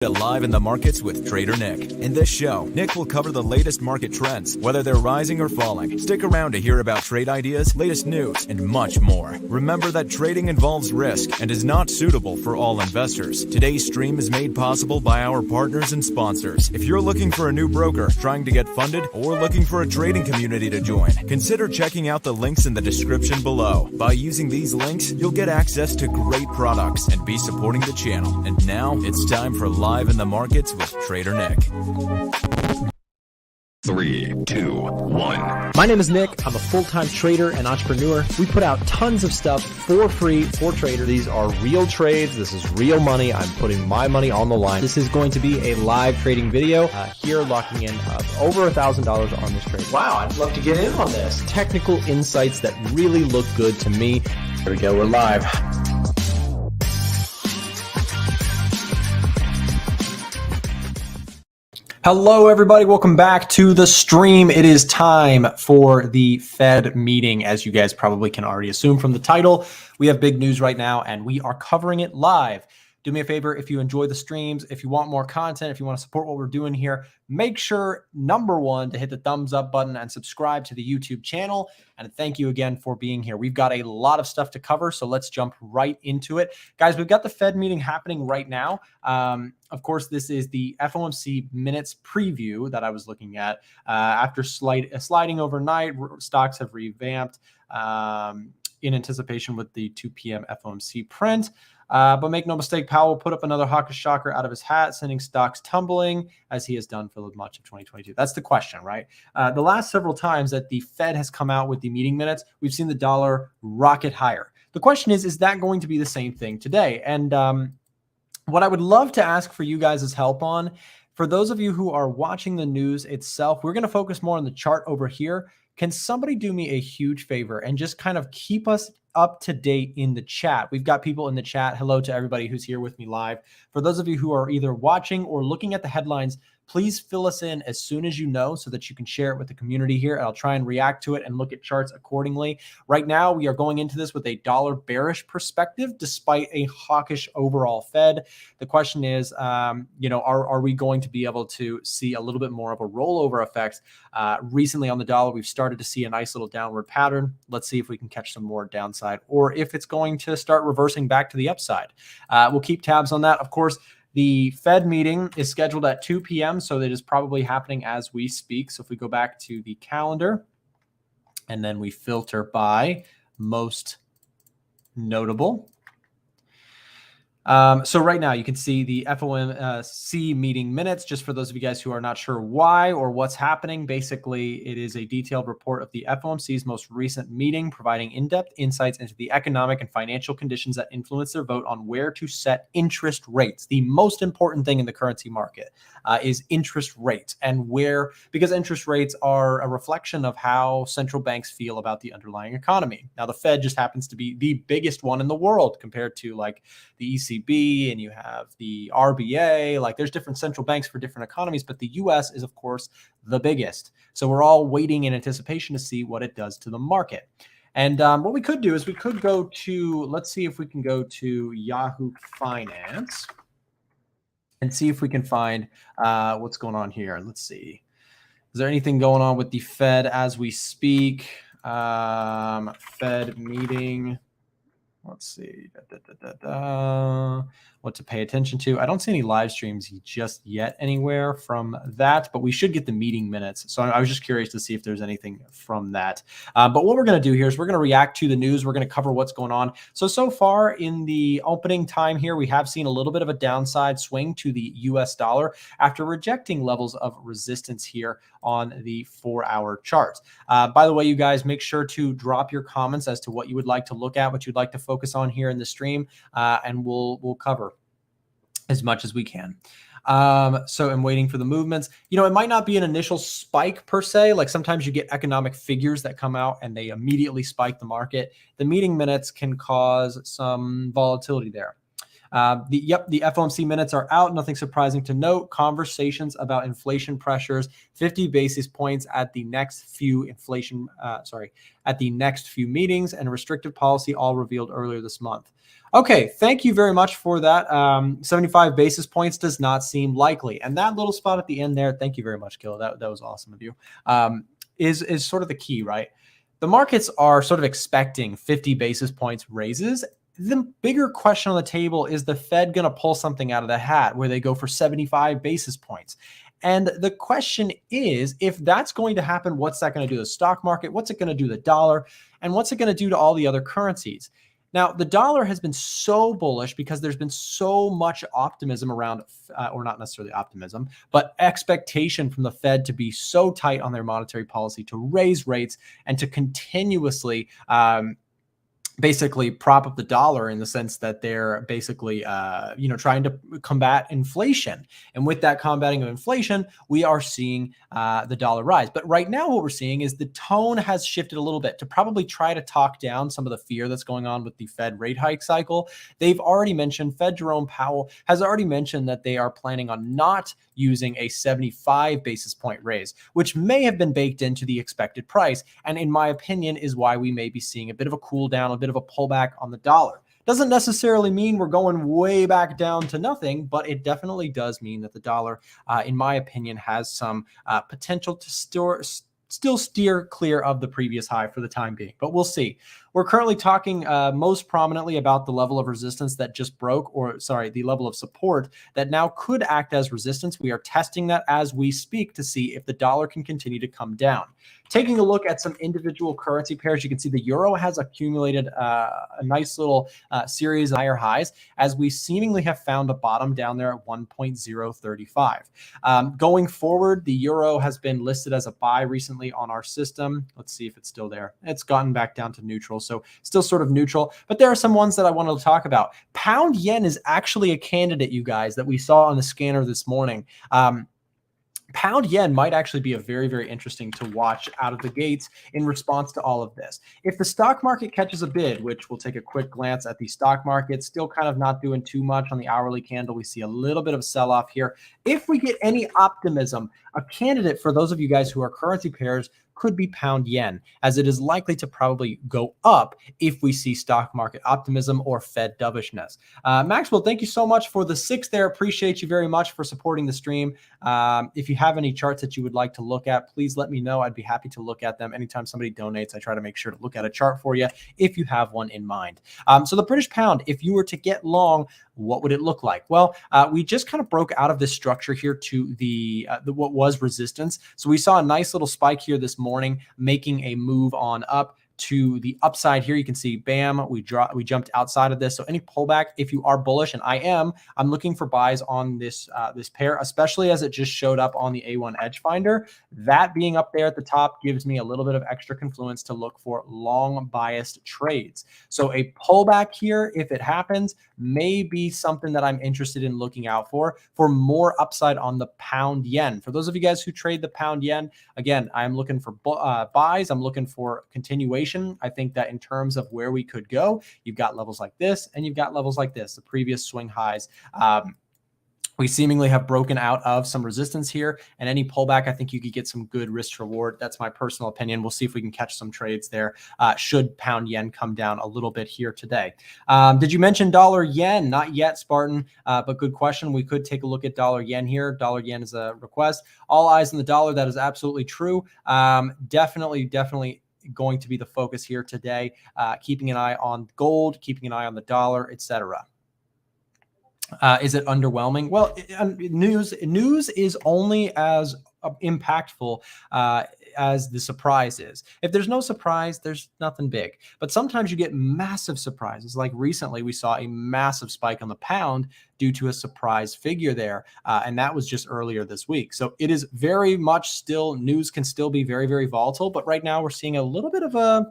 Live in the markets with Trader Nick. In this show, Nick will cover the latest market trends, whether they're rising or falling. Stick around to hear about trade ideas, latest news, and much more. Remember that trading involves risk and is not suitable for all investors. Today's stream is made possible by our partners and sponsors. If you're looking for a new broker, trying to get funded, or looking for a trading community to join, consider checking out the links in the description below. By using these links, you'll get access to great products and be supporting the channel. And now, it's time for Live in the Markets with Trader Nick. 3, 2, 1. My name is Nick. I'm a full-time trader and entrepreneur. We put out tons of stuff for free for traders. These are real trades. This is real money. I'm putting my money on the line. This is going to be a live trading video here, locking in over $1,000 on this trade. Wow, I'd love to get in on this. Technical insights that really look good to me. Here we go. We're live. Hello, everybody. Welcome back to the stream. It is time for the Fed meeting. As you guys probably can already assume from the title, we have big news right now, and we are covering it live. Do me a favor, if you enjoy the streams, if you want more content, if you want to support what we're doing here, make sure, number one, to hit the thumbs up button and subscribe to the YouTube channel. And thank you again for being here. We've got a lot of stuff to cover, so let's jump right into it. Guys, we've got the Fed meeting happening right now. Of course, this is the FOMC minutes preview that I was looking at. After sliding overnight, stocks have revamped in anticipation with the 2 p.m. FOMC print. But make no mistake, Powell put up another hawkish shocker out of his hat, sending stocks tumbling, as he has done for much of 2022. That's the question, right? The last several times that the Fed has come out with the meeting minutes, we've seen the dollar rocket higher. The question is that going to be the same thing today? And what I would love to ask for you guys' help on, for those of you who are watching the news itself, we're going to focus more on the chart over here. Can somebody do me a huge favor and just kind of keep us up to date in the chat? We've got people in the chat. Hello to everybody who's here with me live. For those of you who are either watching or looking at the headlines, please fill us in as soon as you know so that you can share it with the community here. And I'll try and react to it and look at charts accordingly. Right now, we are going into this with a dollar bearish perspective, despite a hawkish overall Fed. The question is, are we going to be able to see a little bit more of a rollover effect? Recently on the dollar, we've started to see a nice little downward pattern. Let's see if we can catch some more downside or if it's going to start reversing back to the upside. We'll keep tabs on that. Of course, the Fed meeting is scheduled at 2 p.m., so it is probably happening as we speak. So if we go back to the calendar and then we filter by most notable. So right now you can see the FOMC meeting minutes, just for those of you guys who are not sure why or what's happening. Basically, it is a detailed report of the FOMC's most recent meeting, providing in-depth insights into the economic and financial conditions that influence their vote on where to set interest rates. The most important thing in the currency market is interest rates, and because interest rates are a reflection of how central banks feel about the underlying economy. Now, the Fed just happens to be the biggest one in the world compared to like the ECB, and you have the RBA. Like, there's different central banks for different economies, but the US is, of course, the biggest. So we're all waiting in anticipation to see what it does to the market. And what we could do is we could go to, let's see if we can go to Yahoo Finance and see if we can find what's going on here. Let's see. Is there anything going on with the Fed as we speak? Fed meeting. Let's see. What to pay attention to. I don't see any live streams just yet anywhere from that, but we should get the meeting minutes. So I was just curious to see if there's anything from that. But what we're going to do here is we're going to react to the news. We're going to cover what's going on. So far in the opening time here, we have seen a little bit of a downside swing to the US dollar after rejecting levels of resistance here on the 4-hour chart. By the way, you guys, make sure to drop your comments as to what you would like to look at, what you'd like to focus on here in the stream, and we'll cover as much as we can. So I'm waiting for the movements. It might not be an initial spike per se. Like, sometimes you get economic figures that come out and they immediately spike the market. The meeting minutes can cause some volatility there. The FOMC minutes are out. Nothing surprising to note. Conversations about inflation pressures, 50 basis points at the next few meetings, and restrictive policy all revealed earlier this month. Okay, thank you very much for that. 75 basis points does not seem likely. And that little spot at the end there, thank you very much, Killa. That was awesome of you. Is sort of the key, right? The markets are sort of expecting 50 basis points raises. The bigger question on the table is the Fed going to pull something out of the hat where they go for 75 basis points? And the question is, if that's going to happen, what's that going to do to the stock market? What's it going to do to the dollar? And what's it going to do to all the other currencies? Now, the dollar has been so bullish because there's been so much optimism around, or not necessarily optimism, but expectation from the Fed to be so tight on their monetary policy, to raise rates and to continuously basically prop up the dollar in the sense that they're basically, trying to combat inflation. And with that combating of inflation, we are seeing the dollar rise. But right now, what we're seeing is the tone has shifted a little bit to probably try to talk down some of the fear that's going on with the Fed rate hike cycle. They've already mentioned, Fed Jerome Powell has already mentioned that they are planning on not using a 75 basis point raise, which may have been baked into the expected price. And in my opinion, is why we may be seeing a bit of a cool down, a bit of a pullback on the dollar. Doesn't necessarily mean we're going way back down to nothing, but it definitely does mean that the dollar, in my opinion, has some potential to still steer clear of the previous high for the time being, but we'll see. We're currently talking most prominently about the level of resistance that just broke, the level of support that now could act as resistance. We are testing that as we speak to see if the dollar can continue to come down. Taking a look at some individual currency pairs, you can see the euro has accumulated a nice little series of higher highs as we seemingly have found a bottom down there at 1.035. Going forward, the euro has been listed as a buy recently on our system. Let's see if it's still there. It's gotten back down to neutral, so still sort of neutral. But there are some ones that I wanted to talk about. Pound yen is actually a candidate, you guys, that we saw on the scanner this morning. Pound yen might actually be a very, very interesting to watch out of the gates in response to all of this. If the stock market catches a bid, which we'll take a quick glance at the stock market, still kind of not doing too much on the hourly candle. We see a little bit of sell-off here. If we get any optimism, a candidate for those of you guys who are currency pairs could be pound yen, as it is likely to probably go up if we see stock market optimism or Fed dovishness. Maxwell, thank you so much for the 6 there. Appreciate you very much for supporting the stream. If you have any charts that you would like to look at, please let me know. I'd be happy to look at them. Anytime somebody donates, I try to make sure to look at a chart for you if you have one in mind. So the British pound, if you were to get long, what would it look like? Well, we just kind of broke out of this structure here to the what was resistance. So we saw a nice little spike here this morning, making a move on up to the upside here. You can see, bam, we jumped outside of this. So any pullback, if you are bullish, and I'm looking for buys on this this pair, especially as it just showed up on the A1 EdgeFinder. That being up there at the top gives me a little bit of extra confluence to look for long biased trades. So a pullback here, if it happens, may be something that I'm interested in looking out for more upside on the pound yen. For those of you guys who trade the pound yen, again, I'm looking for buys. I'm looking for continuation. I think that in terms of where we could go, you've got levels like this and you've got levels like this, the previous swing highs. We seemingly have broken out of some resistance here, and any pullback, I think you could get some good risk to reward. That's my personal opinion. We'll see if we can catch some trades there. Should pound yen come down a little bit here today. Did you mention dollar yen? Not yet, Spartan, but good question. We could take a look at dollar yen here. Dollar yen is a request. All eyes on the dollar. That is absolutely true. Definitely going to be the focus here today. Keeping an eye on gold, keeping an eye on the dollar, etc. Is it underwhelming? Well, news is only as impactful as the surprise is. If there's no surprise, there's nothing big. But sometimes you get massive surprises. Like recently, we saw a massive spike on the pound due to a surprise figure there. And that was just earlier this week. So it is very much still, news can still be very, very volatile. But right now we're seeing a little bit of a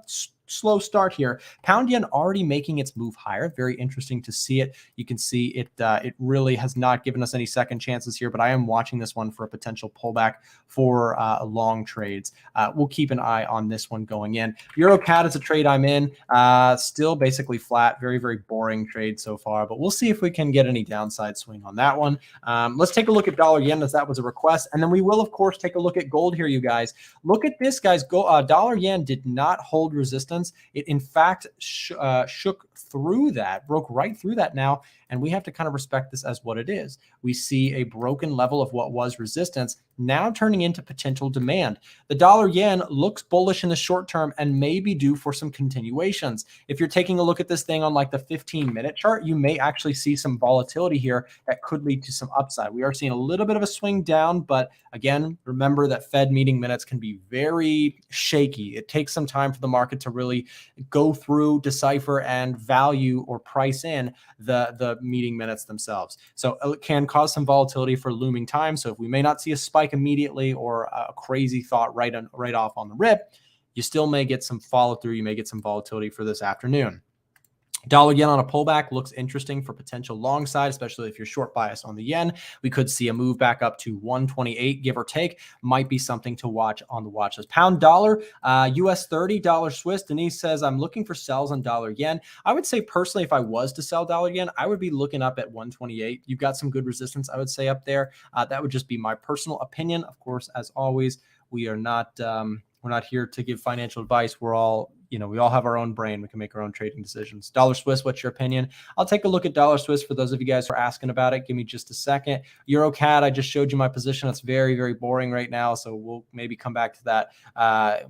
slow start here. Pound yen already making its move higher. Very interesting to see it. You can see it. It really has not given us any second chances here, but I am watching this one for a potential pullback for long trades. We'll keep an eye on this one going in. Eurocad is a trade I'm in. Still basically flat. Very, very boring trade so far, but we'll see if we can get any downside swing on that one. Let's take a look at dollar yen, as that was a request, and then we will of course take a look at gold here. You guys, look at this, guys. Dollar yen did not hold resistance. It in fact shook through that, broke right through that now, and we have to kind of respect this as what it is. We see a broken level of what was resistance now turning into potential demand. The dollar yen looks bullish in the short term and may be due for some continuations. If you're taking a look at this thing on like the 15-minute chart, you may actually see some volatility here that could lead to some upside. We are seeing a little bit of a swing down, but again, remember that Fed meeting minutes can be very shaky. It takes some time for the market to really go through, decipher, and value or price in the meeting minutes themselves. So it can cause some volatility for looming time. So if we may not see a spike immediately or a crazy thought right off on the rip, you still may get some follow through. You may get some volatility for this afternoon. Dollar yen on a pullback looks interesting for potential long side, especially if you're short bias on the yen. We could see a move back up to 128, give or take. Might be something to watch on the watch list. Pound dollar, US 30, dollar Swiss. Denise says, I'm looking for sells on dollar yen. I would say personally, if I was to sell dollar yen, I would be looking up at 128. You've got some good resistance, I would say, up there. That would just be my personal opinion. Of course, as always, we're not here to give financial advice. We all have our own brain. We can make our own trading decisions. Dollar Swiss, what's your opinion? I'll take a look at dollar Swiss for those of you guys who are asking about it. Give me just a second. Eurocad, I just showed you my position. It's very, very boring right now, so we'll maybe come back to that.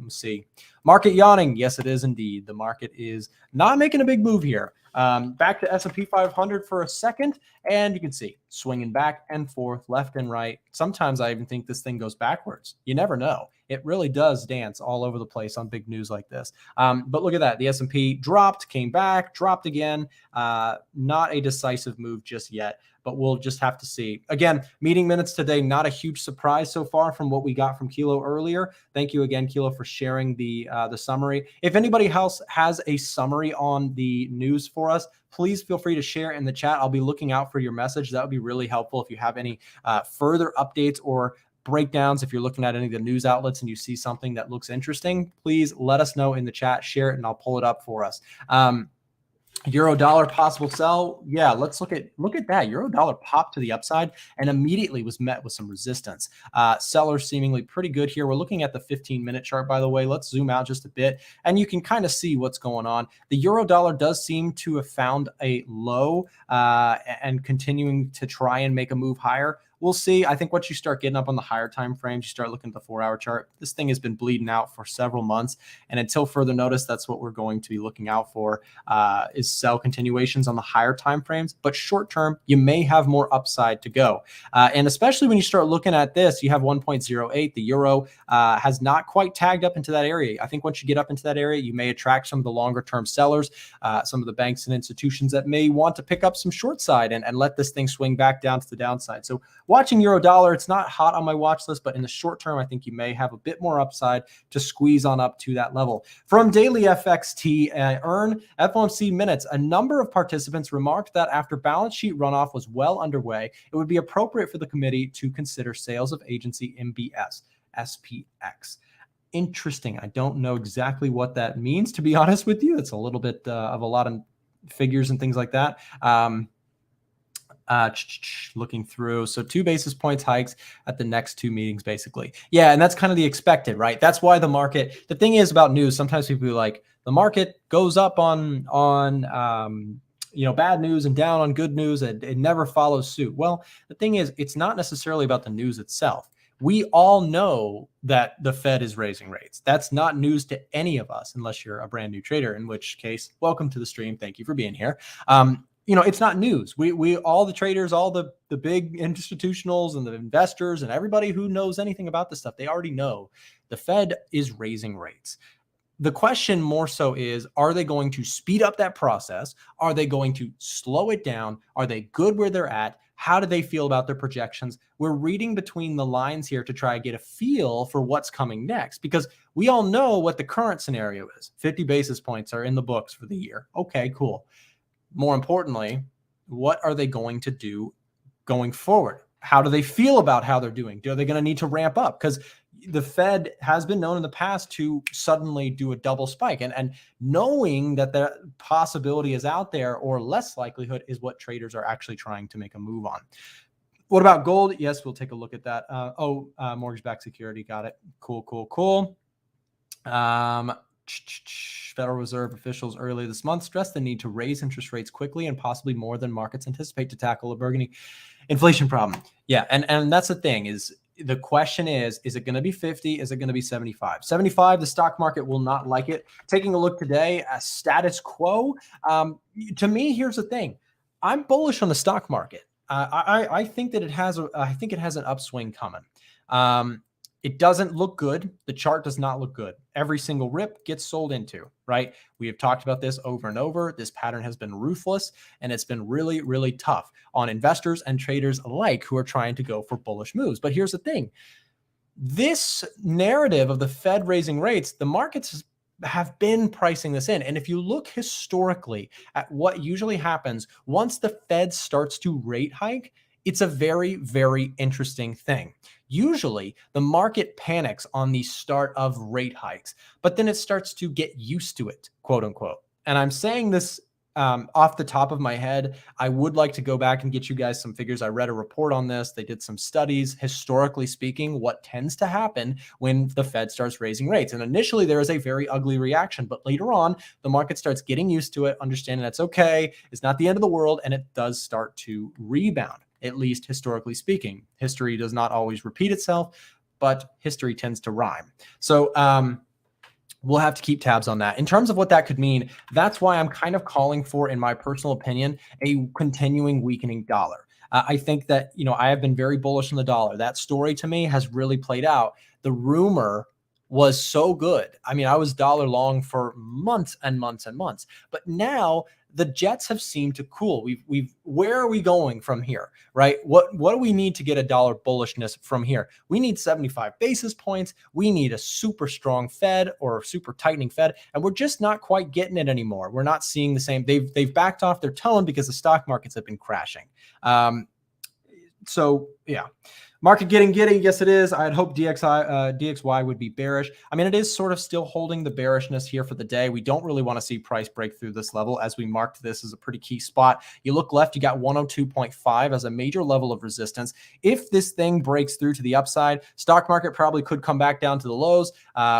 Let's see. Market yawning. Yes, it is indeed. The market is not making a big move here. Back to S&P 500 for a second, and you can see swinging back and forth, left and right. Sometimes I even think this thing goes backwards. You never know. It really does dance all over the place on big news like this. But look at that. The S&P dropped, came back, dropped again. Not a decisive move just yet, but we'll just have to see. Again, meeting minutes today, not a huge surprise so far from what we got from Kilo earlier. Thank you again, Kilo, for sharing the summary. If anybody else has a summary on the news for us, please feel free to share in the chat. I'll be looking out for your message. That would be really helpful if you have any further updates or breakdowns. If you're looking at any of the news outlets and you see something that looks interesting, please let us know in the chat, share it, and I'll pull it up for us. Euro dollar possible sell. Yeah, let's look at that. Euro dollar popped to the upside and immediately was met with some resistance. Sellers seemingly pretty good here. We're looking at the 15-minute chart, by the way. Let's zoom out just a bit and you can kind of see what's going on. The euro dollar does seem to have found a low and continuing to try and make a move higher. We'll see. I think once you start getting up on the higher time frames, you start looking at the 4-hour chart. This thing has been bleeding out for several months. And until further notice, that's what we're going to be looking out for is sell continuations on the higher time frames. But short term, you may have more upside to go. And especially when you start looking at this, you have 1.08. The euro has not quite tagged up into that area. I think once you get up into that area, you may attract some of the longer term sellers, some of the banks and institutions that may want to pick up some short side and let this thing swing back down to the downside. So watching euro dollar, it's not hot on my watch list, but in the short term, I think you may have a bit more upside to squeeze on up to that level. From Daily FXT, earn FOMC minutes. A number of participants remarked that after balance sheet runoff was well underway, it would be appropriate for the committee to consider sales of agency MBS, SPX. Interesting. I don't know exactly what that means, to be honest with you. It's a little bit of a lot of figures and things like that. Looking through. So 2 basis points hikes at the next 2 meetings, basically. Yeah. And that's kind of the expected, right? That's why the market, the thing is about news, sometimes people are like, the market goes up on bad news and down on good news, and it never follows suit. Well, the thing is, it's not necessarily about the news itself. We all know that the Fed is raising rates. That's not news to any of us, unless you're a brand new trader, in which case, welcome to the stream. Thank you for being here. It's not news. We all the traders, all the big institutionals and the investors and everybody who knows anything about this stuff, they already know the Fed is raising rates. The question more so is, are they going to speed up that process? Are they going to slow it down? Are they good where they're at? How do they feel about their projections? We're reading between the lines here to try to get a feel for what's coming next, because we all know what the current scenario is. 50 basis points are in the books for the year. Okay, cool. More importantly, what are they going to do going forward? How do they feel about how they're doing? Are they going to need to ramp up? Because the Fed has been known in the past to suddenly do a double spike. And knowing that the possibility is out there, or less likelihood, is what traders are actually trying to make a move on. What about gold? Yes, we'll take a look at that. Mortgage-backed security. Got it. Cool. Federal Reserve officials earlier this month stressed the need to raise interest rates quickly and possibly more than markets anticipate to tackle a burgeoning inflation problem. Yeah, and that's the thing, is the question is it going to be 50? Is it going to be 75? 75, the stock market will not like it. Taking a look today, status quo. To me, here's the thing. I'm bullish on the stock market. I think that it has an upswing coming. It doesn't look good. The chart does not look good. Every single rip gets sold into, right? We have talked about this over and over. This pattern has been ruthless, and it's been really, really tough on investors and traders alike who are trying to go for bullish moves. But here's the thing. This narrative of the Fed raising rates, the markets have been pricing this in. And if you look historically at what usually happens once the Fed starts to rate hike, it's a very, very interesting thing. Usually, the market panics on the start of rate hikes, but then it starts to get used to it, quote unquote. And I'm saying this off the top of my head. I would like to go back and get you guys some figures. I read a report on this. They did some studies, historically speaking, what tends to happen when the Fed starts raising rates. And initially, there is a very ugly reaction, but later on, the market starts getting used to it, understanding that's okay. It's not the end of the world, and it does start to rebound. At least historically speaking. History does not always repeat itself, but history tends to rhyme. So we'll have to keep tabs on that. In terms of what that could mean, that's why I'm kind of calling for, in my personal opinion, a continuing weakening dollar. I think that, I have been very bullish on the dollar. That story to me has really played out. The rumor was so good. I mean, I was dollar long for months and months and months, but now the jets have seemed to cool. Where are we going from here, right? What do we need to get a dollar bullishness from here? We need 75 basis points. We need a super strong Fed or super tightening Fed, and we're just not quite getting it anymore. We're not seeing the same. They've backed off their tone because the stock markets have been crashing. So yeah. Market getting giddy. Yes, it is. I'd hope DXY would be bearish. I mean, it is sort of still holding the bearishness here for the day. We don't really want to see price break through this level, as we marked this as a pretty key spot. You look left, you got 102.5 as a major level of resistance. If this thing breaks through to the upside, stock market probably could come back down to the lows.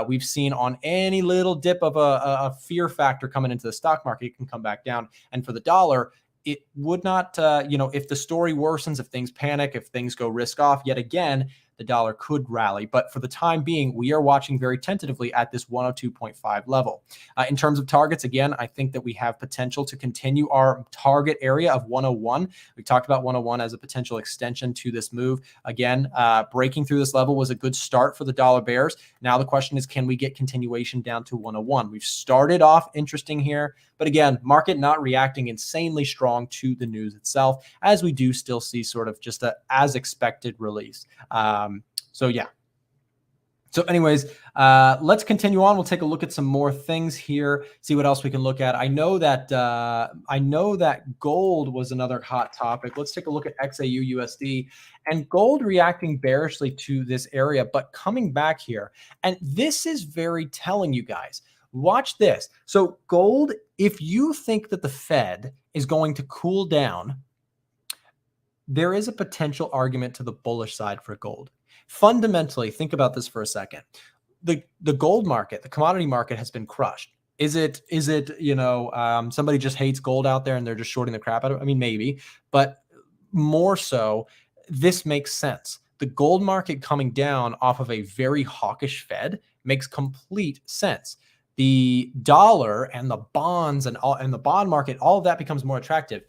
We've seen on any little dip of a fear factor coming into the stock market, it can come back down. And for the dollar, it would not, if the story worsens, if things panic, if things go risk off, yet again, the dollar could rally. But for the time being, we are watching very tentatively at this 102.5 level. In terms of targets, again, I think that we have potential to continue our target area of 101. We talked about 101 as a potential extension to this move. Again, breaking through this level was a good start for the dollar bears. Now the question is, can we get continuation down to 101? We've started off interesting here, but again, market not reacting insanely strong to the news itself, as we do still see sort of just a as expected release. So yeah. So anyways, let's continue on. We'll take a look at some more things here, see what else we can look at. I know that gold was another hot topic. Let's take a look at XAU USD, and gold reacting bearishly to this area, but coming back here. And this is very telling, you guys. Watch this. So gold, if you think that the Fed is going to cool down, there is a potential argument to the bullish side for gold. Fundamentally, think about this for a second. The gold market, the commodity market has been crushed. Is it somebody just hates gold out there and they're just shorting the crap out of it? I mean, maybe, but more so, this makes sense. The gold market coming down off of a very hawkish Fed makes complete sense. The dollar and the bonds and the bond market, all of that becomes more attractive.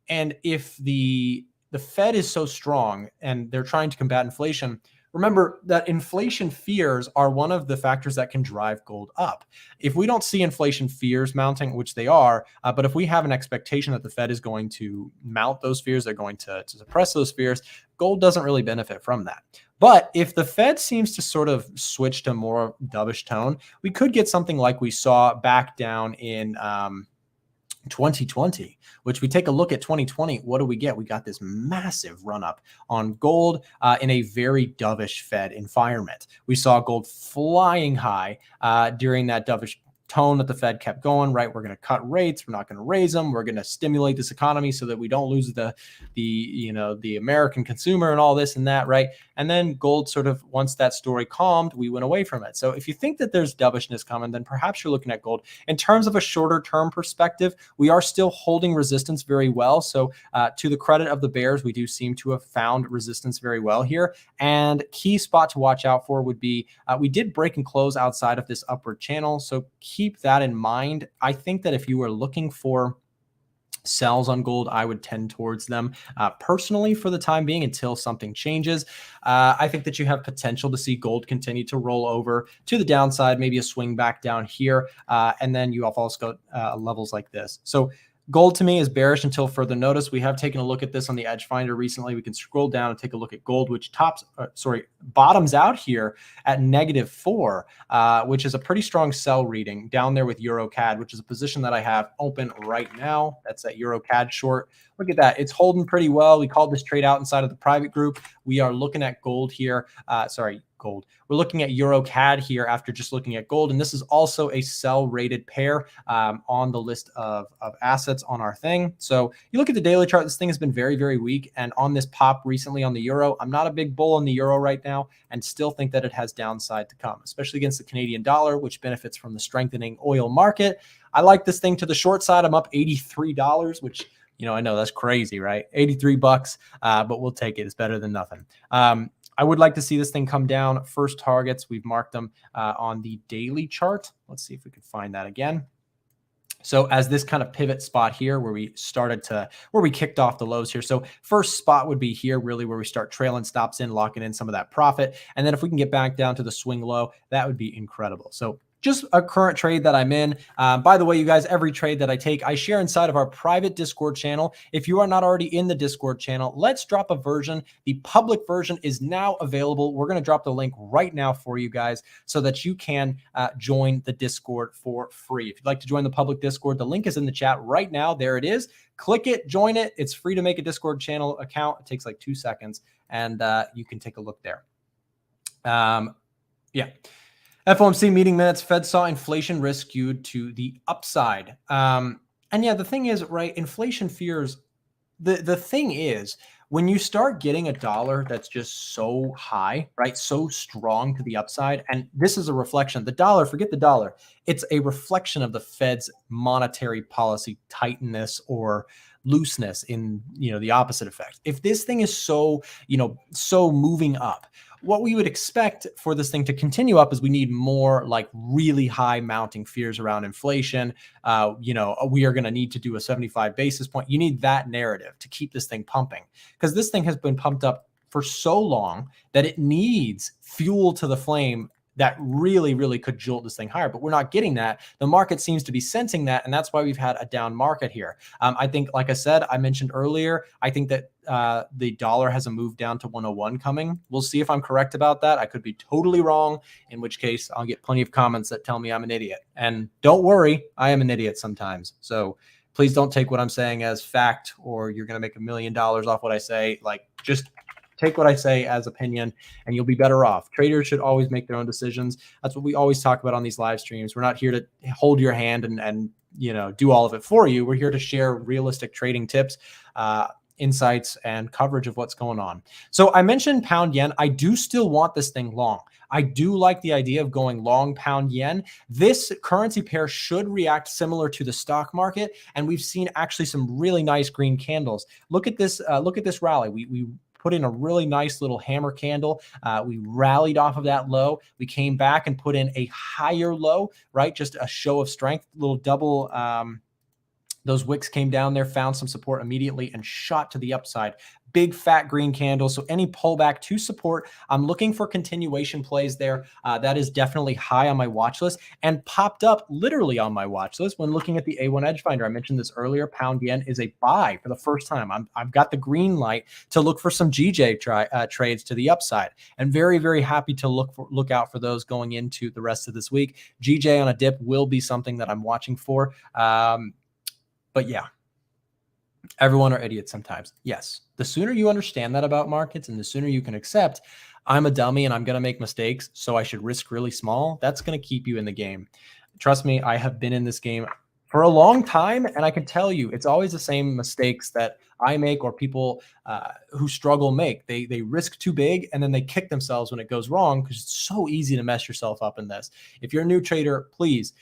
And if the Fed is so strong and they're trying to combat inflation, remember that inflation fears are one of the factors that can drive gold up. If we don't see inflation fears mounting, which they are, but if we have an expectation that the Fed is going to mount those fears, they're going to suppress those fears, gold doesn't really benefit from that. But if the Fed seems to sort of switch to more dovish tone, we could get something like we saw back down in 2020, which we take a look at 2020. What do we get? We got this massive run up on gold in a very dovish Fed environment. We saw gold flying high during that dovish tone that the Fed kept going, right? We're going to cut rates. We're not going to raise them. We're going to stimulate this economy so that we don't lose the American consumer and all this and that, right? And then gold sort of, once that story calmed, we went away from it. So if you think that there's dovishness coming, then perhaps you're looking at gold. In terms of a shorter term perspective, we are still holding resistance very well. So to the credit of the bears, we do seem to have found resistance very well here. And key spot to watch out for would be, we did break and close outside of this upward channel. So keep that in mind. I think that if you are looking for sells on gold, I would tend towards them personally for the time being until something changes. I think that you have potential to see gold continue to roll over to the downside, maybe a swing back down here. And then you have also got levels like this. So gold to me is bearish until further notice. We have taken a look at this on the EdgeFinder recently. We can scroll down and take a look at gold, which bottoms out here at -4, which is a pretty strong sell reading down there with eurocad, which is a position that I have open right now. That's that eurocad short. Look at that. It's holding pretty well. We called this trade out inside of the private group. We are looking at gold here. Gold. We're looking at eurocad here after just looking at gold. And this is also a sell rated pair on the list of assets on our thing. So you look at the daily chart, this thing has been very, very weak. And on this pop recently on the euro, I'm not a big bull on the euro right now and still think that it has downside to come, especially against the Canadian dollar, which benefits from the strengthening oil market. I like this thing to the short side. I'm up $83, which, I know that's crazy, right? 83 bucks, but we'll take it. It's better than nothing. I would like to see this thing come down. First targets, we've marked them on the daily chart. Let's see if we can find that again. So as this kind of pivot spot here where we kicked off the lows here. So first spot would be here really where we start trailing stops in, locking in some of that profit. And then if we can get back down to the swing low, that would be incredible. So just a current trade that I'm in. By the way, you guys, every trade that I take, I share inside of our private Discord channel. If you are not already in the Discord channel, let's drop a version. The public version is now available. We're going to drop the link right now for you guys so that you can join the Discord for free. If you'd like to join the public Discord, the link is in the chat right now. There it is. Click it, join it. It's free to make a Discord channel account. It takes like 2 seconds, and you can take a look there. Yeah. FOMC meeting minutes, Fed saw inflation risk skewed to the upside. And yeah, the thing is, right, inflation fears, the thing is, when you start getting a dollar that's just so high, right, so strong to the upside, and this is a reflection, the dollar, forget the dollar, it's a reflection of the Fed's monetary policy tightness or looseness in, the opposite effect. If this thing is so moving up, what we would expect for this thing to continue up is we need more like really high mounting fears around inflation. We are going to need to do a 75 basis point. You need that narrative to keep this thing pumping, because this thing has been pumped up for so long that it needs fuel to the flame that really, really could jolt this thing higher, but we're not getting that. The market seems to be sensing that, and that's why we've had a down market here. I think, like I said, I mentioned earlier, I think that the dollar has a move down to 101 coming. We'll see if I'm correct about that. I could be totally wrong, in which case I'll get plenty of comments that tell me I'm an idiot. And don't worry, I am an idiot sometimes. So please don't take what I'm saying as fact, or you're going to make $1 million off what I say. Like, just take what I say as opinion and you'll be better off. Traders should always make their own decisions. That's what we always talk about on these live streams. We're not here to hold your hand and do all of it for you. We're here to share realistic trading tips, insights, and coverage of what's going on. So I mentioned pound yen. I do still want this thing long. I do like the idea of going long pound yen. This currency pair should react similar to the stock market, and we've seen actually some really nice green candles. Look at this rally. We put in a really nice little hammer candle. We rallied off of that low. We came back and put in a higher low, right? Just a show of strength, little double Those wicks came down there, found some support immediately, and shot to the upside. Big fat green candle. So any pullback to support, I'm looking for continuation plays there. That is definitely high on my watch list and popped up literally on my watch list when looking at the A1 EdgeFinder. I mentioned this earlier. Pound yen is a buy for the first time. I've got the green light to look for some GJ trades to the upside, and very, very happy to look out for those going into the rest of this week. GJ on a dip will be something that I'm watching for. But yeah, everyone are idiots sometimes. Yes. The sooner you understand that about markets and the sooner you can accept I'm a dummy and I'm going to make mistakes, so I should risk really small, that's going to keep you in the game. Trust me, I have been in this game for a long time, and I can tell you it's always the same mistakes that I make or people who struggle make. They risk too big and then they kick themselves when it goes wrong because it's so easy to mess yourself up in this. If you're a new trader, please.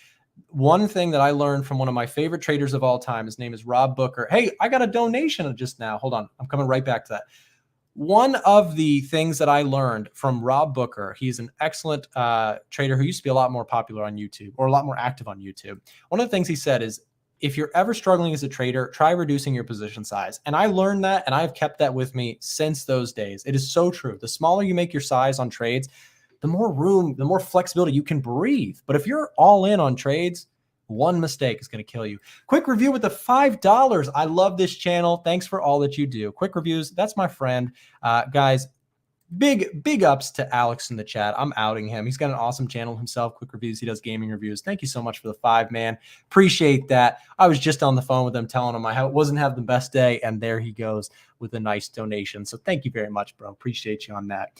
One thing that I learned from one of my favorite traders of all time, his name is Rob Booker. Hey, I got a donation just now. Hold on. I'm coming right back to that. One of the things that I learned from Rob Booker, he's an excellent trader who used to be a lot more popular on YouTube or a lot more active on YouTube. One of the things he said is, if you're ever struggling as a trader, try reducing your position size. And I learned that, and I've kept that with me since those days. It is so true. The smaller you make your size on trades, the more room, the more flexibility you can breathe. But if you're all in on trades, one mistake is going to kill you. Quick review with the $5. I love this channel. Thanks for all that you do. Quick reviews. That's my friend. Guys, big ups to Alex in the chat. I'm outing him. He's got an awesome channel himself. Quick reviews. He does gaming reviews. Thank you so much for the $5, man. Appreciate that. I was just on the phone with him telling him I wasn't having the best day, and there he goes with a nice donation. So thank you very much, bro. Appreciate you on that.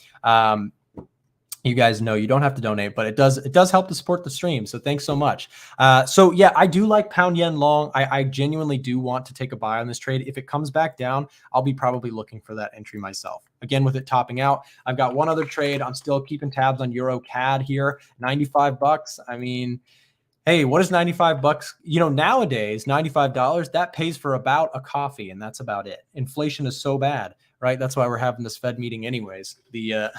You guys know you don't have to donate, but it does help to support the stream. So thanks so much. So yeah, I do like pound yen long. I genuinely do want to take a buy on this trade. If it comes back down, I'll be probably looking for that entry myself. Again, with it topping out, I've got one other trade. I'm still keeping tabs on eurocad here, $95. I mean, hey, what is $95? You know, nowadays, $95, that pays for about a coffee, and that's about it. Inflation is so bad, right? That's why we're having this Fed meeting anyways. The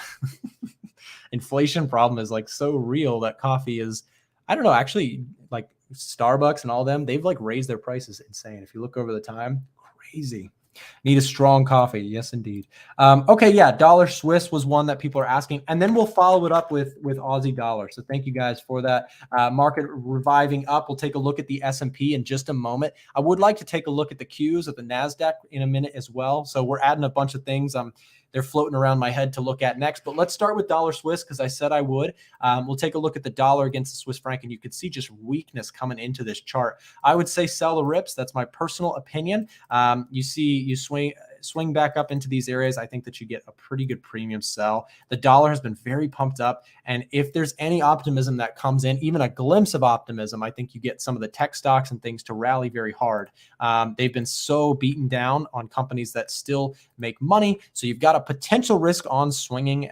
inflation problem is like so real that coffee is, I don't know, actually like Starbucks and all them, they've like raised their prices insane. If you look over the time, crazy. Need a strong coffee. Yes, indeed. Okay, yeah, dollar Swiss was one that people are asking. And then we'll follow it up with Aussie dollar. So thank you guys for that. Market reviving up. We'll take a look at the S&P in just a moment. I would like to take a look at the Qs of the NASDAQ in a minute as well. So we're adding a bunch of things. They're floating around my head to look at next. But let's start with dollar Swiss because I said I would. We'll take a look at the dollar against the Swiss franc, and you can see just weakness coming into this chart. I would say sell the rips. That's my personal opinion. You see, you swing back up into these areas. I think that you get a pretty good premium sell. The dollar has been very pumped up. And if there's any optimism that comes in, even a glimpse of optimism, I think you get some of the tech stocks and things to rally very hard. They've been so beaten down on companies that still make money. So you've got a potential risk on swing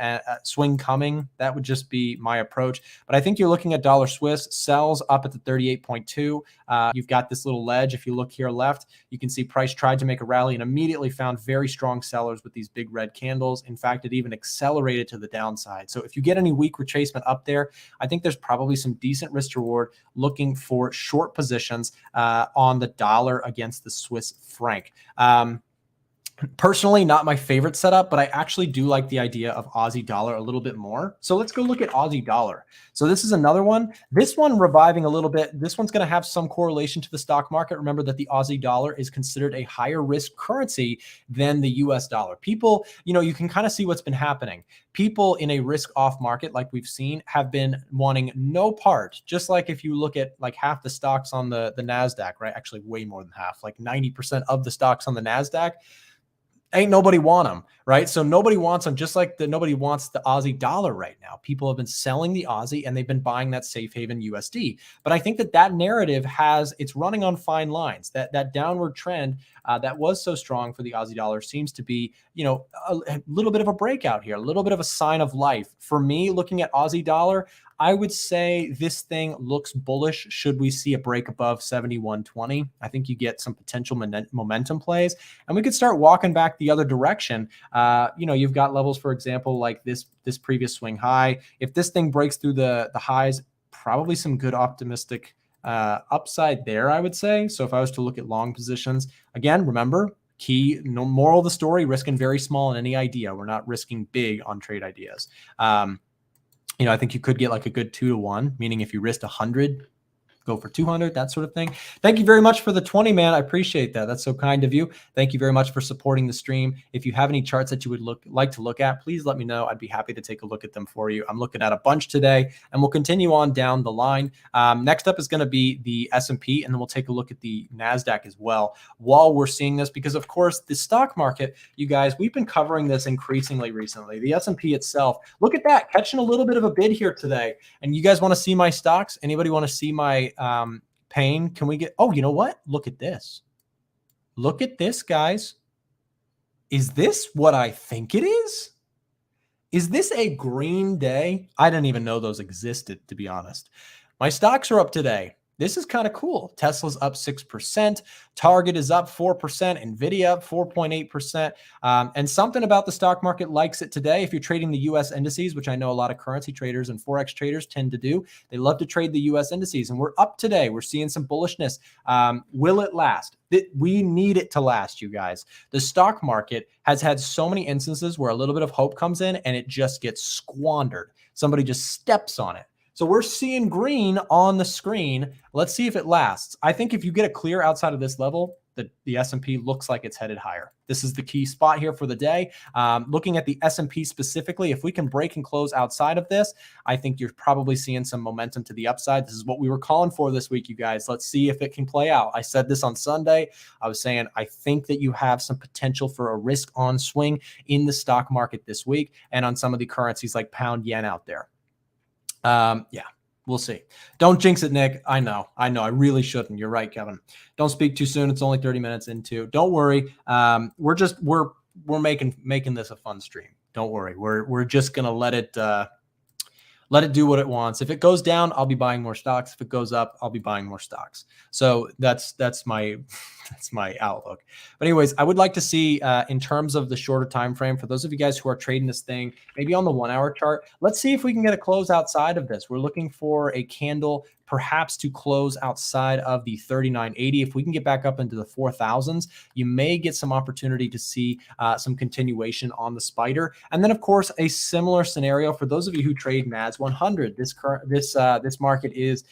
coming. That would just be my approach. But I think you're looking at dollar Swiss sells up at the 38.2. You've got this little ledge. If you look here left, you can see price tried to make a rally and immediately found very strong sellers with these big red candles. In fact, it even accelerated to the downside. So if you get any weak retracement up there, I think there's probably some decent risk to reward looking for short positions on the dollar against the Swiss franc. Personally, not my favorite setup, but I actually do like the idea of Aussie dollar a little bit more. So let's go look at Aussie dollar. So this is another one. This one reviving a little bit. This one's going to have some correlation to the stock market. Remember that the Aussie dollar is considered a higher risk currency than the US dollar. People, you know, you can kind of see what's been happening. People in a risk off market, like we've seen, have been wanting no part. Just like if you look at like half the stocks on the NASDAQ, right? Actually, way more than half, like 90% of the stocks on the NASDAQ. Ain't nobody want them, right? So nobody wants them, just like nobody wants the Aussie dollar right now. People have been selling the Aussie and they've been buying that safe haven USD. But I think that narrative it's running on fine lines. That downward trend that was so strong for the Aussie dollar seems to be, you know, a little bit of a breakout here, a little bit of a sign of life. For me, looking at Aussie dollar, I would say this thing looks bullish should we see a break above 71.20. I think you get some potential momentum plays, and we could start walking back the other direction. You know, you've got levels, for example, like this previous swing high. If this thing breaks through the highs, probably some good optimistic upside there, I would say. So if I was to look at long positions, again, remember, key no moral of the story, risking very small in any idea. We're not risking big on trade ideas. I think you could get like a good 2-to-1, meaning if you risked 100, go for 200, that sort of thing. Thank you very much for the 20, man. I appreciate that. That's so kind of you. Thank you very much for supporting the stream. If you have any charts that you would like to look at, please let me know. I'd be happy to take a look at them for you. I'm looking at a bunch today, and we'll continue on down the line. Next up is going to be the S&P, and then we'll take a look at the NASDAQ as well while we're seeing this, because of course the stock market, you guys, we've been covering this increasingly recently. The S&P itself, look at that, catching a little bit of a bid here today. And you guys want to see my stocks? Anybody want to see my pain? Can we get, oh, you know what? Look at this. Look at this, guys. Is this what I think it is? Is this a green day? I didn't even know those existed, to be honest. My stocks are up today. This is kind of cool. Tesla's up 6%. Target is up 4%. NVIDIA up 4.8%. And something about the stock market likes it today. If you're trading the U.S. indices, which I know a lot of currency traders and Forex traders tend to do, they love to trade the U.S. indices. And we're up today. We're seeing some bullishness. Will it last? We need it to last, you guys. The stock market has had so many instances where a little bit of hope comes in and it just gets squandered. Somebody just steps on it. So we're seeing green on the screen. Let's see if it lasts. I think if you get a clear outside of this level, the S&P looks like it's headed higher. This is the key spot here for the day. Looking at the S&P specifically, if we can break and close outside of this, I think you're probably seeing some momentum to the upside. This is what we were calling for this week, you guys. Let's see if it can play out. I said this on Sunday. I was saying, I think that you have some potential for a risk on swing in the stock market this week and on some of the currencies like pound yen out there. Yeah, we'll see. Don't jinx it, Nick. I know. I really shouldn't. You're right, Kevin. Don't speak too soon. It's only 30 minutes into. Don't worry. We're making this a fun stream. Don't worry. We're just gonna let it do what it wants. If it goes down, I'll be buying more stocks. If it goes up, I'll be buying more stocks. So that's my outlook. But anyways, I would like to see in terms of the shorter time frame, for those of you guys who are trading this thing, maybe on the 1 hour chart, let's see if we can get a close outside of this. We're looking for a candle perhaps to close outside of the 39.80. If we can get back up into the 4,000s, you may get some opportunity to see some continuation on the spider. And then of course, a similar scenario for those of you who trade NAS 100. This market is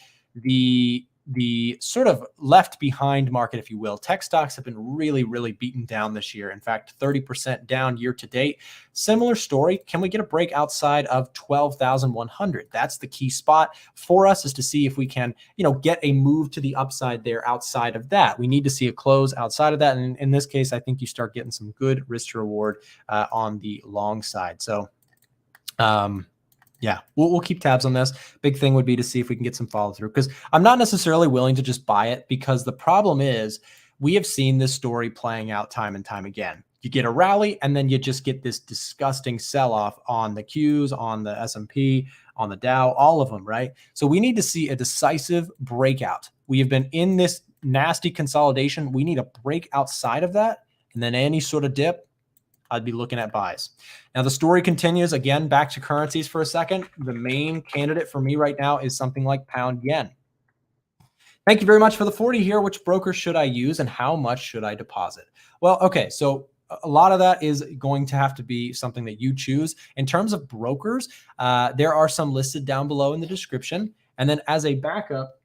the sort of left behind market, if you will. Tech stocks have been really, really beaten down this year. In fact, 30% down year to date. Similar story. Can we get a break outside of 12,100? That's the key spot for us, is to see if we can, get a move to the upside there outside of that. We need to see a close outside of that. And in this case, I think you start getting some good risk to reward on the long side. So, yeah, we'll keep tabs on this. Big thing would be to see if we can get some follow through, because I'm not necessarily willing to just buy it, because the problem is we have seen this story playing out time and time again. You get a rally and then you just get this disgusting sell-off on the Qs, on the S&P, on the Dow, all of them, right? So we need to see a decisive breakout. We have been in this nasty consolidation. We need a break outside of that, and then any sort of dip, I'd be looking at buys. Now, the story continues. Again, back to currencies for a second. The main candidate for me right now is something like pound yen. Thank you very much for the 40 here. Which broker should I use and how much should I deposit? Well, okay, so a lot of that is going to have to be something that you choose. In terms of brokers, there are some listed down below in the description. And then as a backup,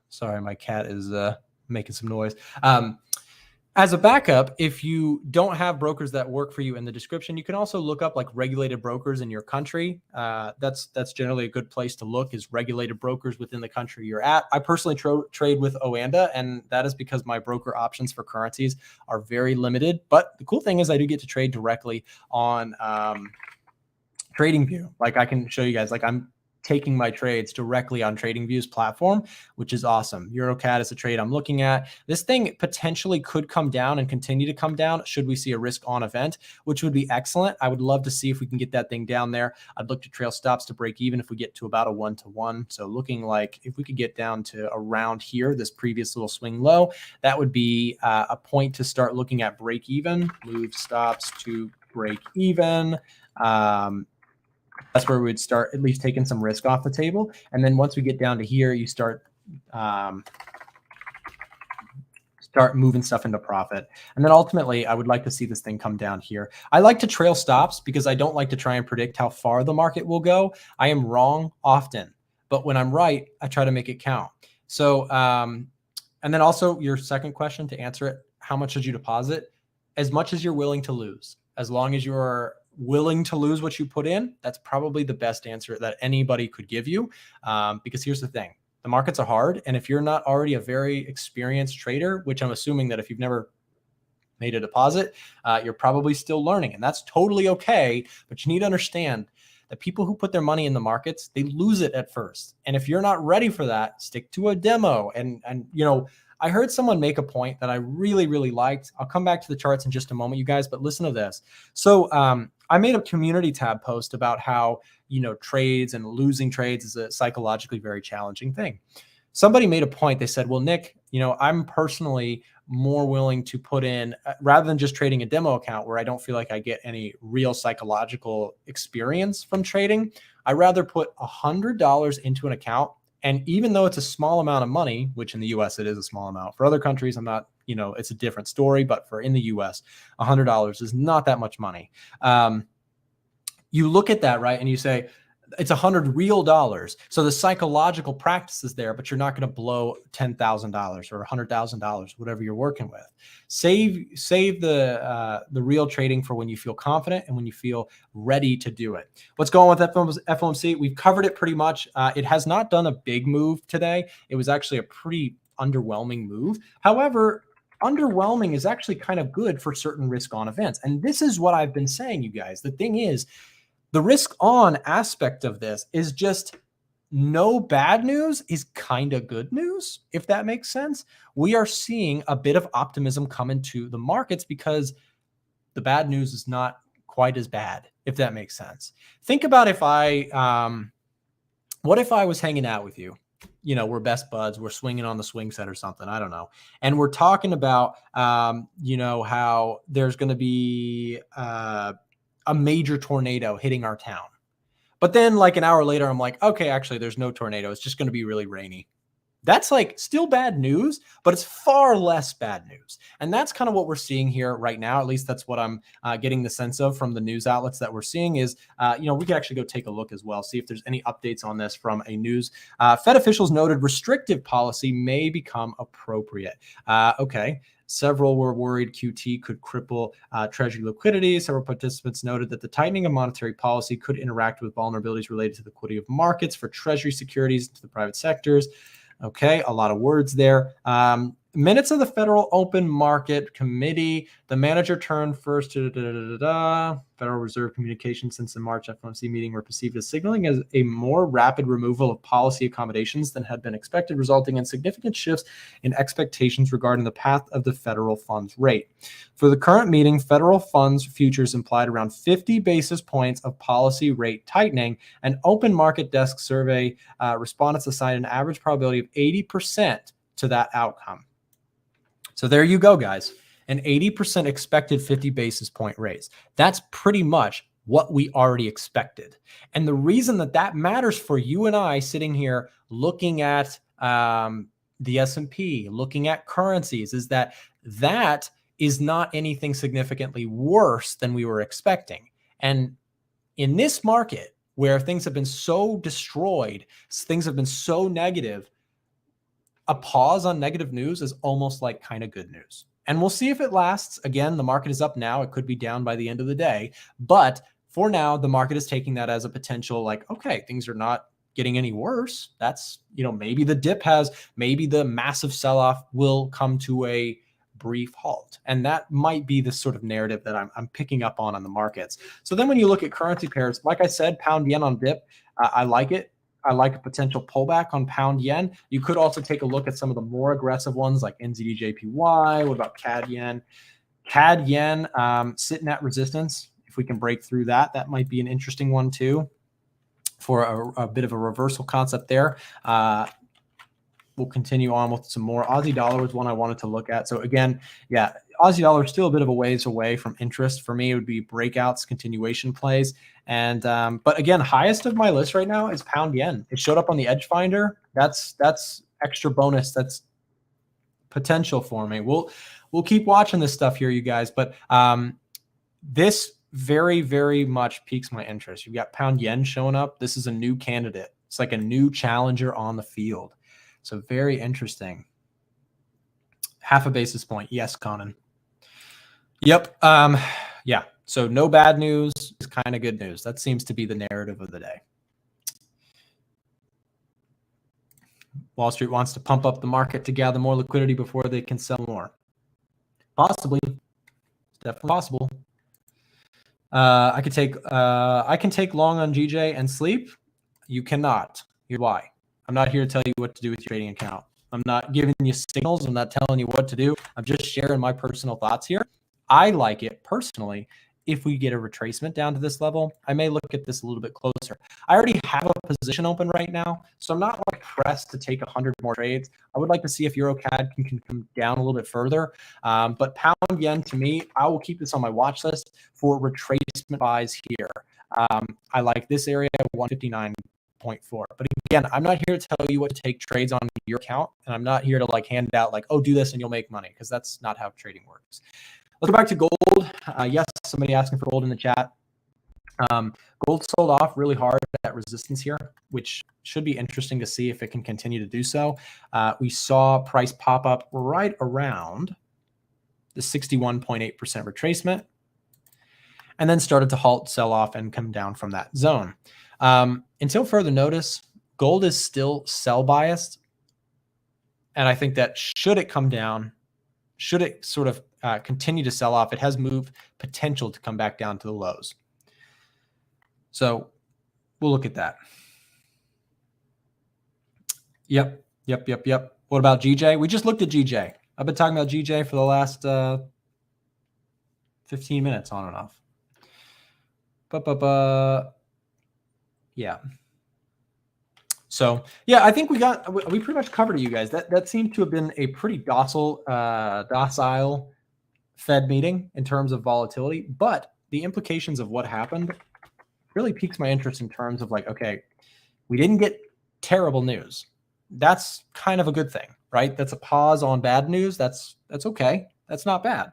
sorry, my cat is making some noise. As a backup, if you don't have brokers that work for you in the description, you can also look up like regulated brokers in your country. That's generally a good place to look, is regulated brokers within the country you're at. I personally trade with Oanda, and that is because my broker options for currencies are very limited. But the cool thing is I do get to trade directly on TradingView. Like I can show you guys, like I'm taking my trades directly on TradingView's platform, which is awesome. Eurocad is a trade I'm looking at. This thing potentially could come down and continue to come down should we see a risk on event, which would be excellent. I would love to see if we can get that thing down there. I'd look to trail stops to break even if we get to about a 1-to-1. So looking like if we could get down to around here, this previous little swing low, that would be a point to start looking at break even, move stops to break even. That's where we would start at least taking some risk off the table. And then once we get down to here, you start start moving stuff into profit. And then ultimately, I would like to see this thing come down here. I like to trail stops because I don't like to try and predict how far the market will go. I am wrong often, but when I'm right, I try to make it count. So, and then also your second question to answer it, how much should you deposit? As much as you're willing to lose. As long as you're willing to lose what you put in, that's probably the best answer that anybody could give you. Because here's the thing. The markets are hard. And if you're not already a very experienced trader, which I'm assuming that if you've never made a deposit, you're probably still learning. And that's totally okay. But you need to understand that people who put their money in the markets, they lose it at first. And if you're not ready for that, stick to a demo. And you know, I heard someone make a point that I really, really liked. I'll come back to the charts in just a moment, you guys, but listen to this. So I made a community tab post about how, you know, trades and losing trades is a psychologically very challenging thing. Somebody made a point. They said, well, Nick, you know, I'm personally more willing to put in, rather than just trading a demo account where I don't feel like I get any real psychological experience from trading, I'd rather put $100 into an account. And even though it's a small amount of money, which in the US, it is a small amount. For other countries, I'm not, you know, it's a different story. But for in the US, $100 is not that much money. You look at that, right? And you say, it's $100 real dollars. So the psychological practice is there, but you're not going to blow $10,000 or $100,000, whatever you're working with. Save the real trading for when you feel confident and when you feel ready to do it. What's going on with FOMC? We've covered it pretty much. It has not done a big move today. It was actually a pretty underwhelming move. However, underwhelming is actually kind of good for certain risk on events. And this is what I've been saying, you guys. The thing is, the risk on aspect of this is just no bad news is kind of good news, if that makes sense. We are seeing a bit of optimism come into the markets because the bad news is not quite as bad, if that makes sense. Think about if what if I was hanging out with you? You know, we're best buds, we're swinging on the swing set or something, I don't know. And we're talking about, you know, how there's going to be a major tornado hitting our town. But then like an hour later, I'm like, okay, actually there's no tornado. It's just going to be really rainy. That's like still bad news, but it's far less bad news. And that's kind of what we're seeing here right now. At least that's what I'm getting the sense of from the news outlets that we're seeing is, you know, we can actually go take a look as well, see if there's any updates on this from a news. Fed officials noted restrictive policy may become appropriate. Okay. Several were worried QT could cripple Treasury liquidity. Several participants noted that the tightening of monetary policy could interact with vulnerabilities related to the liquidity of markets for Treasury securities to the private sectors. Okay, a lot of words there. Minutes of the Federal Open Market Committee. The manager turned first to Federal Reserve communications since the March FOMC meeting were perceived as signaling as a more rapid removal of policy accommodations than had been expected, resulting in significant shifts in expectations regarding the path of the federal funds rate. For the current meeting, federal funds futures implied around 50 basis points of policy rate tightening. An open market desk survey respondents assigned an average probability of 80% to that outcome. So there you go, guys. An 80% expected 50 basis point raise. That's pretty much what we already expected. And the reason that that matters for you and I sitting here looking at the S&P, looking at currencies, is that that is not anything significantly worse than we were expecting. And in this market where things have been so destroyed, things have been so negative, a pause on negative news is almost like kind of good news. And we'll see if it lasts. Again, the market is up now. It could be down by the end of the day. But for now, the market is taking that as a potential like, okay, things are not getting any worse. That's, you know, maybe the dip maybe the massive sell-off will come to a brief halt. And that might be the sort of narrative that I'm picking up on the markets. So then when you look at currency pairs, like I said, pound yen on dip, I like it. I like a potential pullback on pound yen. You could also take a look at some of the more aggressive ones like NZD-JPY. What about CAD yen? CAD yen sitting at resistance. If we can break through that, that might be an interesting one too for a bit of a reversal concept there. we'll continue on with some more. Aussie dollar was one I wanted to look at. So again, yeah, Aussie dollar is still a bit of a ways away from interest. For me, it would be breakouts, continuation plays. And but again, highest of my list right now is pound yen. It showed up on the EdgeFinder. That's extra bonus. That's potential for me. We'll keep watching this stuff here, you guys. But this very, very much piques my interest. You've got pound yen showing up. This is a new candidate. It's like a new challenger on the field. So very interesting. Half a basis point. Yes, Conan. Yep. Yeah. So no bad news is kind of good news. That seems to be the narrative of the day. Wall Street wants to pump up the market to gather more liquidity before they can sell more. Possibly. It's definitely possible. I can take long on GJ and sleep. You cannot. Here's why. I'm not here to tell you what to do with your trading account. I'm not giving you signals. I'm not telling you what to do. I'm just sharing my personal thoughts here. I like it personally. If we get a retracement down to this level, I may look at this a little bit closer. I already have a position open right now, so I'm not like pressed to take 100 more trades. I would like to see if eurocad can come down a little bit further. But pound yen, to me, I will keep this on my watch list for retracement buys here. I like this area, 159.4. But again, I'm not here to tell you what to take trades on your account, and I'm not here to like hand out like, oh, do this and you'll make money, because that's not how trading works. Let's go back to gold. Yes, somebody asking for gold in the chat. Gold sold off really hard at resistance here, which should be interesting to see if it can continue to do so. We saw price pop up right around the 61.8% retracement, and then started to halt, sell off, and come down from that zone. Until further notice, gold is still sell biased. And I think that should it come down, should it sort of continue to sell off, it has moved potential to come back down to the lows. So we'll look at that. Yep. What about GJ? We just looked at GJ. I've been talking about GJ for the last 15 minutes on and off. Yeah. So yeah, I think we pretty much covered it, you guys. That seemed to have been a pretty docile Fed meeting in terms of volatility, but the implications of what happened really piques my interest in terms of like, okay, we didn't get terrible news. That's kind of a good thing, right? That's a pause on bad news. That's okay. That's not bad.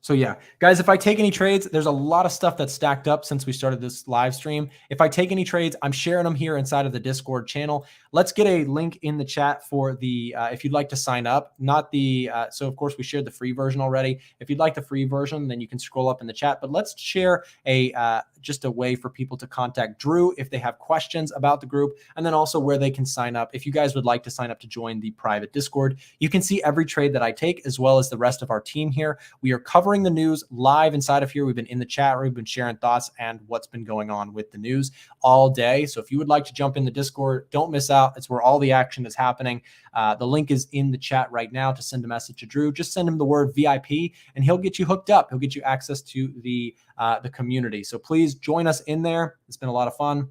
So yeah, guys, if I take any trades, there's a lot of stuff that's stacked up since we started this live stream. If I take any trades, I'm sharing them here inside of the Discord channel. Let's get a link in the chat for the, if you'd like to sign up, not the, so of course we shared the free version already. If you'd like the free version, then you can scroll up in the chat, but let's share just a way for people to contact Drew if they have questions about the group, and then also where they can sign up. If you guys would like to sign up to join the private Discord, you can see every trade that I take as well as the rest of our team here. We are covering the news live inside of here. We've been in the chat room, we've been sharing thoughts and what's been going on with the news all day. So if you would like to jump in the Discord, don't miss out. It's where all the action is happening. The link is in the chat right now to send a message to Drew. Just send him the word VIP and he'll get you hooked up. He'll get you access to the community. So please join us in there. It's been a lot of fun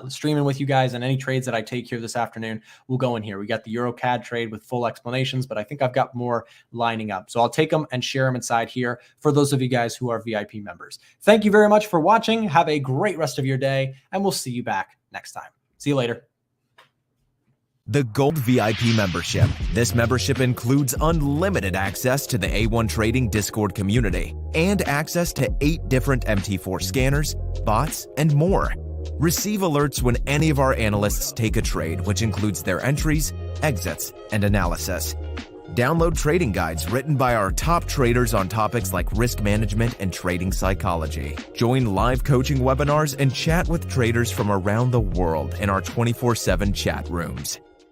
streaming with you guys, and any trades that I take here this afternoon will go in here. We got the eurocad trade with full explanations, but I think I've got more lining up. So I'll take them and share them inside here for those of you guys who are VIP members. Thank you very much for watching. Have a great rest of your day, and we'll see you back next time. See you later. The Gold VIP membership. This membership includes unlimited access to the A1 Trading Discord community and access to 8 different MT4 scanners, bots, and more. Receive alerts when any of our analysts take a trade, which includes their entries, exits, and analysis. Download trading guides written by our top traders on topics like risk management and trading psychology. Join live coaching webinars and chat with traders from around the world in our 24/7 chat rooms.